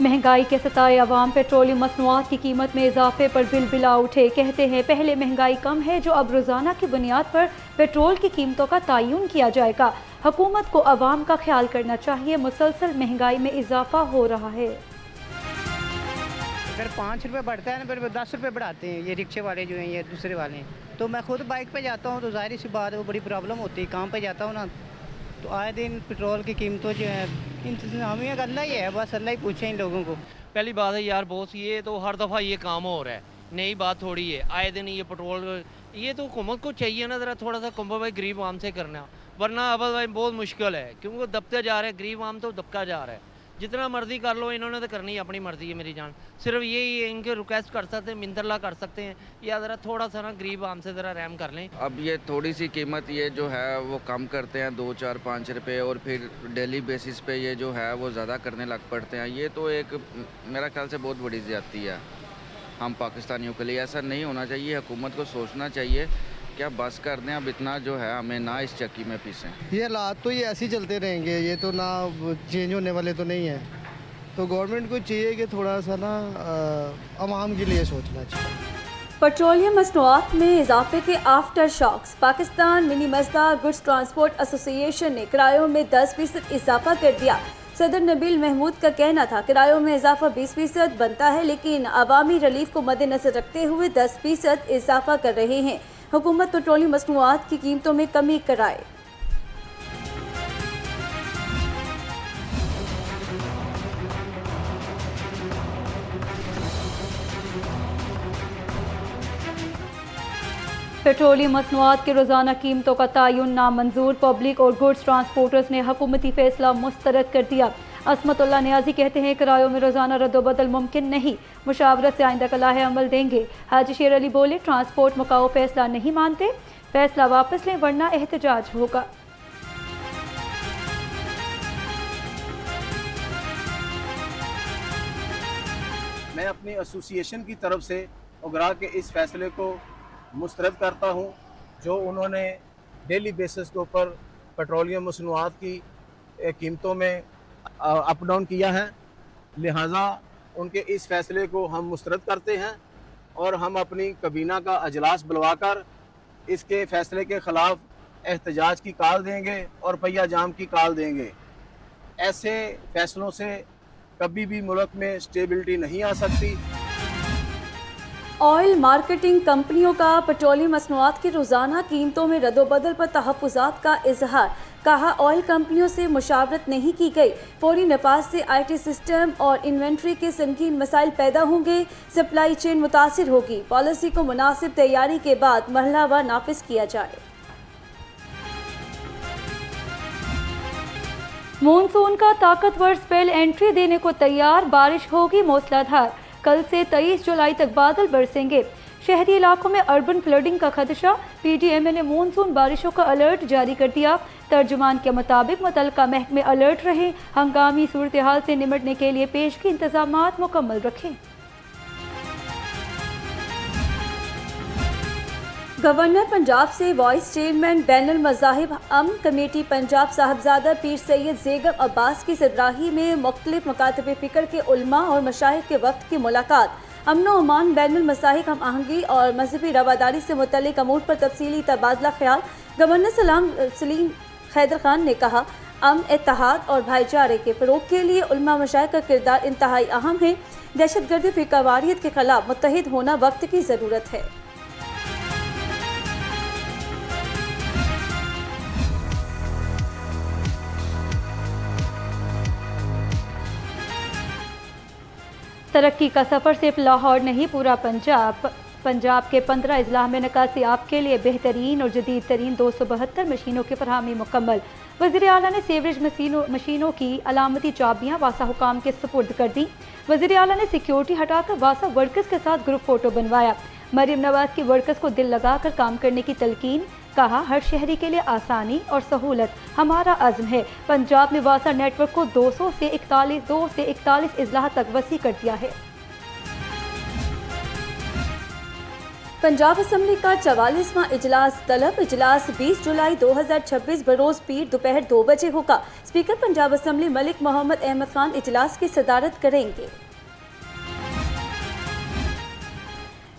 महंगाई के सताए अवाम पेट्रोलियम मसनूआत की कीमत में इजाफे पर बिलबिला उठे। कहते हैं पहले महंगाई कम है जो अब रोज़ाना की बुनियाद पर पेट्रोल की कीमतों का तयन किया जाएगा। हुकूमत को अवाम का ख्याल करना चाहिए, मुसलसल महंगाई में इजाफा हो रहा है। अगर 5 रुपये बढ़ता है ना फिर 10 रुपये बढ़ाते हैं ये रिक्शे वाले जो हैं ये दूसरे वाले हैं। तो मैं खुद बाइक पे जाता हूँ तो जाहिर सी बात है वो बड़ी प्रॉब्लम होती है। काम पे जाता हूँ ना तो आए दिन पेट्रोल की कीमतों जो है इंतजामिया का अल्लाह ही है, बस अल्लाह ही पूछे इन लोगों को। पहली बात है यार बॉस, ये तो हर दफ़ा ये काम हो रहा है, नई बात थोड़ी है। आए दिन ये पेट्रोल, ये तो हुकूमत को चाहिए ना ज़रा थोड़ा सा कॉम्प्रोमाइज़ गरीब आम से करना, वरना अब भाई बहुत मुश्किल है क्योंकि वो दबते जा रहे हैं, गरीब आम तो दबका जा रहा है। जितना मर्जी कर लो, इन्होंने तो करनी है, अपनी मर्जी है मेरी जान। सिर्फ यही है इनके रिक्वेस्ट कर सकते हैं, मिंतरला कर सकते हैं या ज़रा थोड़ा सा ना गरीब आम से ज़रा रहम कर लें। अब ये थोड़ी सी कीमत ये जो है वो कम करते हैं 2, 4, 5 रुपये और फिर डेली बेसिस पे ये जो है वो ज़्यादा करने लग पड़ते हैं। ये तो एक मेरा ख्याल से बहुत बड़ी ज़्यादती है हम पाकिस्तानियों के लिए। ऐसा नहीं होना चाहिए, हुकूमत को सोचना चाहिए क्या बस कर दें, अब इतना जो है हमें ना इस चक्की में पीसें। ये हालात तो ये ऐसे ही चलते रहेंगे, ये तो ना चेंज होने वाले तो नहीं है। तो गवर्नमेंट को चाहिए कि थोड़ा सा ना आवाम के लिए सोचना चाहिए। पेट्रोलियम मसनूआत में इजाफे के after shocks. Pakistan mini मजदा goods transport association ने किरायों में 10% इजाफा कर दिया। सदर नबील महमूद का कहना था किरायों में इजाफा 20% बनता है, लेकिन अवामी रिलीफ को मद्देनजर रखते हुए 10% इजाफा कर रहे हैं। हुकूमत पेट्रोलियम मसनूआत की कीमतों में कमी कराए। पेट्रोलियम मसनूआत की रोज़ाना कीमतों का तयन नामंजूर। पब्लिक और गुड्स ट्रांसपोर्टर्स ने हुकूमती फैसला मुस्तरद कर दिया। असमतुल्लाह नियाजी कहते हैं किरायों में रोज़ाना रद्दोबदल मुमकिन नहीं, मुशावरत से आइंदा कलाहे अमल देंगे। हाजी शेर अली बोले ट्रांसपोर्ट मुकाओ फैसला नहीं मानते, फैसला वापस लें वरना एहतजाज होगा। मैं अपनी एसोसिएशन की तरफ से उगरा के इस फैसले को मुस्तरद करता हूँ जो उन्होंने डेली बेसिस के ऊपर पेट्रोलियम मसनूआत की कीमतों में अप डाउन किया है। लिहाजा उनके इस फैसले को हम मुस्तरद करते हैं और हम अपनी कबीना का अजलास बुलवाकर इसके फैसले के ख़िलाफ़ एहतजाज की कॉल देंगे और पहिया जाम की कॉल देंगे। ऐसे फैसलों से कभी भी मुल्क में स्टेबिलिटी नहीं आ सकती। ऑयल मार्केटिंग कंपनियों का पेट्रोलियम मसनूआत की रोज़ाना कीमतों में रद्दोबदल पर तहफ़्फ़ुज़ात का इजहार। कहा ऑयल कंपनियों से मुशावरत नहीं की गई, फौरी नफाज से IT सिस्टम और इन्वेंट्री के संगीन मसाइल पैदा होंगे, सप्लाई चेन मुतासिर होगी। पॉलिसी को मुनासिब तैयारी के बाद मरहलावार नाफिज किया जाए। मानसून का ताकतवर स्पेल एंट्री देने को तैयार, बारिश होगी मूसलाधार। कल से 23 जुलाई तक बादल बरसेंगे। शहरी इलाकों में अर्बन फ्लडिंग का खदशा। PDMA ने मानसून बारिशों का अलर्ट जारी कर दिया। तर्जुमान के मुताबिक मुतल्लिका महकमे अलर्ट रहे, हंगामी सूरत हाल से निपटने के लिए पेशगी इंतजामात मुकम्मल रखें। गवर्नर पंजाब से वाइस चेयरमैन बैनुल मज़ाहिब अमन कमेटी पंजाब साहबजादा पीर सैयद ज़ेगम अब्बास की सरबराही में मुख्तलिफ मकातब फ़िक्र के उलमा और मशाइख के वक्त की मुलाकात। अमन व अमान बैनुल मज़ाहिब हम आहंगी और मजहबी रवादारी से मुतल्लिक अमूर पर तफसीली तबादला ख्याल। गवर्नर सलीम हैदर खान ने कहा अमन, इत्तेहाद और भाईचारे के फ़रोग़ के लिए उलमा मशाइख का किरदार इंतहाई अहम है। दहशतगर्दी फ़िरकावारियत के ख़िलाफ़ मुत्तहिद होना वक्त की ज़रूरत है। तरक्की का सफ़र सिर्फ लाहौर नहीं, पूरा पंजाब के 15 अजला में निकासी आपके लिए बेहतरीन और जदीद तरीन 272 मशीनों की फरहमी मुकम्मल। वज़ीर आला ने सीवरेज मशीनों की अलामती चाबियाँ वासा हुकाम के सुपुर्द कर दी। वज़ीर आला ने सिक्योरिटी हटाकर वासा वर्कर्स के साथ ग्रुप फोटो बनवाया। मरीम नवाज की वर्कर्स को दिल लगाकर काम करने की तलकीन। कहा हर शहरी के लिए आसानी और सहूलत हमारा अज़्म है। पंजाब में वासा नेटवर्क को 2 से 41 अजला तक वसी कर दिया है। पंजाब असम्बली का 44वां इजलास तलब। इजलास 20 जुलाई 2026 बरोज़ पीर दोपहर 2 बजे होगा। स्पीकर पंजाब असम्बली मलिक मोहम्मद अहमद खान इजलास की सदारत करेंगे।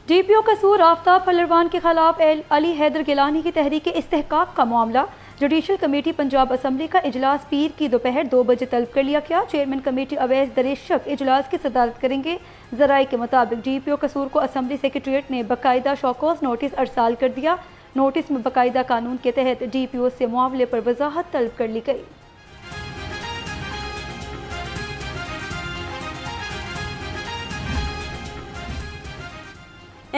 DPO कसूर आफ्ताब पहलवान के खिलाफ अली हैदर गिलानी की तहरीक इस्तेहकाक का मामला। जुडिशल कमेटी पंजाब असम्बली का इजलास पीर की दोपहर 2 बजे तलब कर लिया गया। चेयरमैन कमेटी अवैस दरेशक इजलास की सदारत करेंगे। ज़राए के मुताबिक DPO कसूर को असम्बली सेक्रेटरीट ने बाकायदा शौकौस नोटिस अरसाल कर दिया। नोटिस में बाकायदा कानून के तहत DPO से मुआवले पर वजाहत तलब कर ली गई।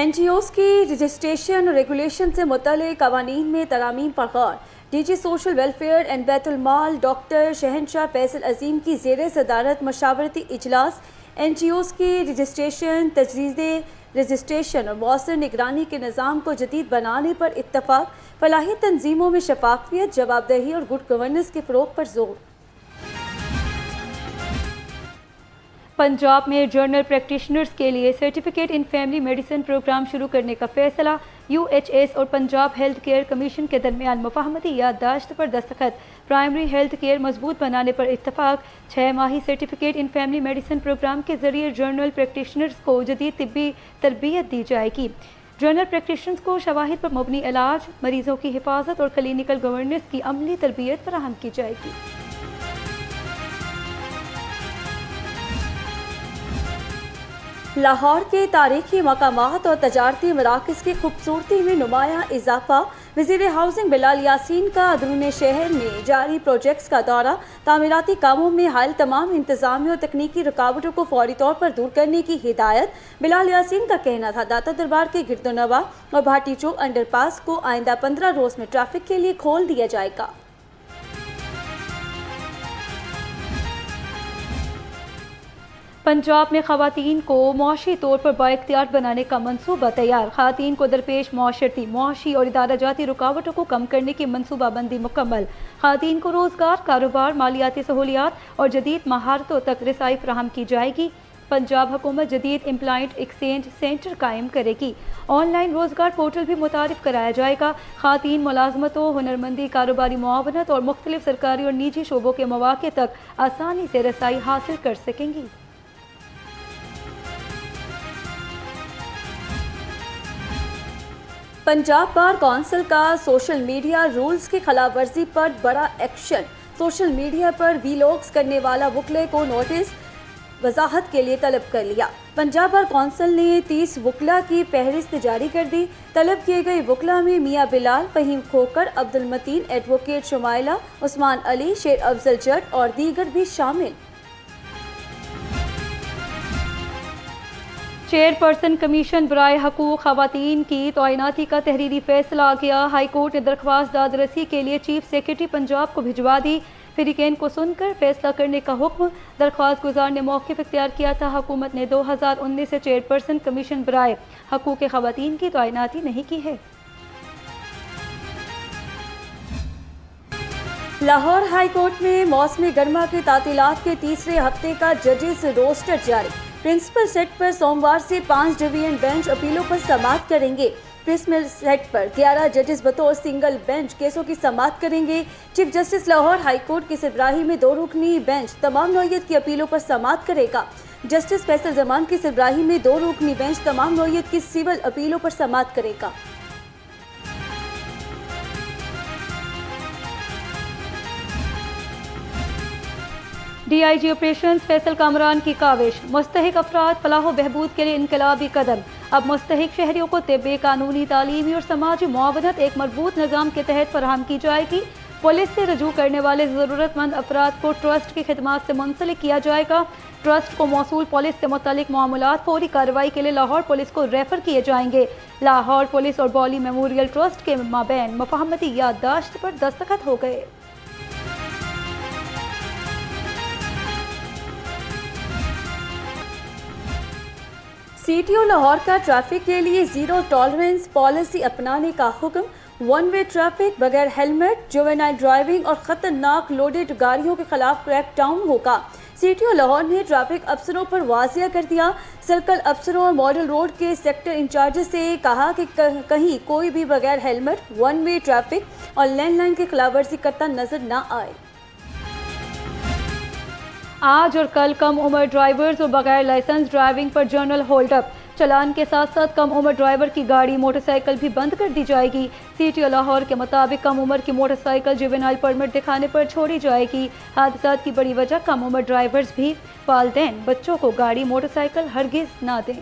NGOs की रजिस्ट्रेशन और रेगुलेशन से मुतल्लिक़ कवानीन में तरामीम पर गौर। DG social welfare and Betul mall doctor शहनशाह फैसल अजीम की ज़ेर सदारत मशावरती इजलास NGOs की रजिस्ट्रेशन, तजदीद रजिस्ट्रेशन और मौसर निगरानी के निज़ाम को जदीद बनाने पर इत्तफ़ाक़, फलाही तंजीमों में शफाफियत, जवाबदेही और गुड गवर्नेंस के फ़रोग़ पर जोर। पंजाब में जर्नल प्रैक्टिशनर्स के लिए certificate in family medicine program शुरू करने का फैसला। UHS और पंजाब हेल्थ केयर कमीशन के दरमियान मुफाहमती याददाश्त पर दस्तखत। प्राइमरी हेल्थ केयर मजबूत बनाने पर इत्तफाक। 6 माही certificate in family medicine programme के जरिए जर्नल प्रैक्टिशनर्स को जदीद तिब्बी तरबियत दी जाएगी। जर्नल प्रैक्टिशनर्स को शवाहिद पर मबनी इलाज, मरीजों की हिफाजत और क्लिनिकल गवर्नेंस की अमली तरबियत फराहम की जाएगी। लाहौर के तारीखी मकामात और तजारती मराकज़ की खूबसूरती में नुमायाँ इजाफा। वज़ीर हाउसिंग बिलाल यासीन का अंदरूनी शहर में जारी प्रोजेक्ट्स का दौरा। तामीराती कामों में हाल तमाम इंतज़ामी और तकनीकी रुकावटों को फौरी तौर पर दूर करने की हिदायत। बिलाल यासीन का कहना था दाता दरबार के गिरदोनवा और भाटी चौक अंडरपास को आइंदा 15 रोज़ में ट्रैफिक के लिए खोल दिया जाएगा। पंजाब में ख़वातीन को मुआशी तौर पर बाइख्तियार बनाने का मनसूबा तैयार। ख़वातीन को दरपेश मुआशरती, मुआशी और इदारा जाती रुकावटों को कम करने की मनसूबाबंदी मुकम्मल। ख़वातीन को रोज़गार, कारोबार, मालियाती सहूलियात और जदीद महारतों तक रसाई फराहम की जाएगी। पंजाब हुकूमत जदीद एम्प्लॉयमेंट एक्सचेंज सेंटर कायम करेगी। ऑनलाइन रोज़गार पोर्टल भी मुतारिफ कराया जाएगा। ख़वातीन मुलाजमतों, हुनरमंदी, कारोबारी मुआवनत और मुख्तलिफ सरकारी और निजी शोबों के मौक़े तक आसानी से रसाई हासिल कर सकेंगी। पंजाब बार कौंसिल का सोशल मीडिया रूल्स की खिलाफ वर्जी पर बड़ा एक्शन। सोशल मीडिया पर वीलॉग्स करने वाला वकले को नोटिस वजाहत के लिए तलब कर लिया। पंजाब बार कौंसिल ने 30 वकला की फहरिस्त जारी कर दी। तलब किए गए वकला में मियाँ बिलाल, फ़हीम खोकर, अब्दुल मतीन, एडवोकेट शुमाइला, उस्मान अली, शेर अफजल जट और दीगर भी शामिल। चेयरपर्सन कमीशन बराए हकूक़ ख़वातीन की तैनाती का तहरीरी फैसला आ गया। हाई कोर्ट ने दरख्वास्त दादरसी के लिए चीफ सेक्रेटरी पंजाब को भिजवा दी। फ़रीक़ैन को सुनकर फैसला करने का हुक्म। दरख्वास्त गुजार ने मौक़िफ़ इख्तियार किया था। हुकूमत ने 2019 से चेयरपर्सन कमीशन बराए हकूक़ ख़वातीन की तैनाती नहीं की है। लाहौर हाई कोर्ट में मौसमी गर्मा की तातीलात के तीसरे हफ्ते का जजेस रोस्टर जारी। प्रिंसिपल सेट पर सोमवार से 5 डिवीजन बेंच अपीलों पर समाअत करेंगे। प्रिंसिपल सेट पर 11 जजेस बतौर सिंगल बेंच केसों की समाअत करेंगे। Chief justice Lahore high court की सरबराही में 2 रुकनी बेंच तमाम नौइयत की अपीलों पर समाअत करेगा। जस्टिस फैसल जमान की सरबराही में 2 रुकनी बेंच तमाम नौइयत की सिविल अपीलों पर समाअत करेगा। DIG ऑपरेशन फैसल कामरान की काविश। मुस्तहिक अफराद फलाह बहबूद के लिए इनकलाबी कदम। अब मुस्तहिक शहरियों को तिब्बी, कानूनी, तालीमी और समाजी मुआवनत एक मजबूत निज़ाम के तहत फराहम की जाएगी। पुलिस से रजू करने वाले ज़रूरतमंद अफराद को ट्रस्ट की खिदमात से मुंसलिक किया जाएगा। ट्रस्ट को मौसूल पुलिस से मुतल्लिक मामलात फौरी कार्रवाई के लिए लाहौर पुलिस को रेफर किए जाएंगे। लाहौर पुलिस और बॉली मेमोरियल ट्रस्ट के माबैन मुफाहमती याददाश्त पर दस्तखत हो गए। CTO लाहौर का ट्रैफिक के लिए ज़ीरो टॉलरेंस पॉलिसी अपनाने का हुक्म। 1 वे ट्रैफिक, बगैर हेलमेट, जुवेनाइल ड्राइविंग और ख़तरनाक लोडेड गाड़ियों के खिलाफ क्रैकडाउन होगा। सीटीओ लाहौर ने ट्रैफिक अफसरों पर वाजिया कर दिया। सर्कल अफसरों और मॉडल रोड के सेक्टर इंचार्ज से कहा कि कहीं कोई भी बगैर हेलमेट, वन वे ट्रैफिक और लैंड लाइन की खिलाफवर्जी करता नजर न आए। आज और कल कम उम्र ड्राइवर्स और बगैर लाइसेंस ड्राइविंग पर जनरल होल्ड अप। चलान के साथ साथ कम उम्र ड्राइवर की गाड़ी, मोटरसाइकिल भी बंद कर दी जाएगी। सीटीओ लाहौर के मुताबिक कम उम्र की मोटरसाइकिल जुवेनाइल परमिट दिखाने पर छोड़ी जाएगी। हादसात की बड़ी वजह कम उम्र ड्राइवर्स भी वालिदैन बच्चों को गाड़ी, मोटरसाइकिल हरगिज ना दें।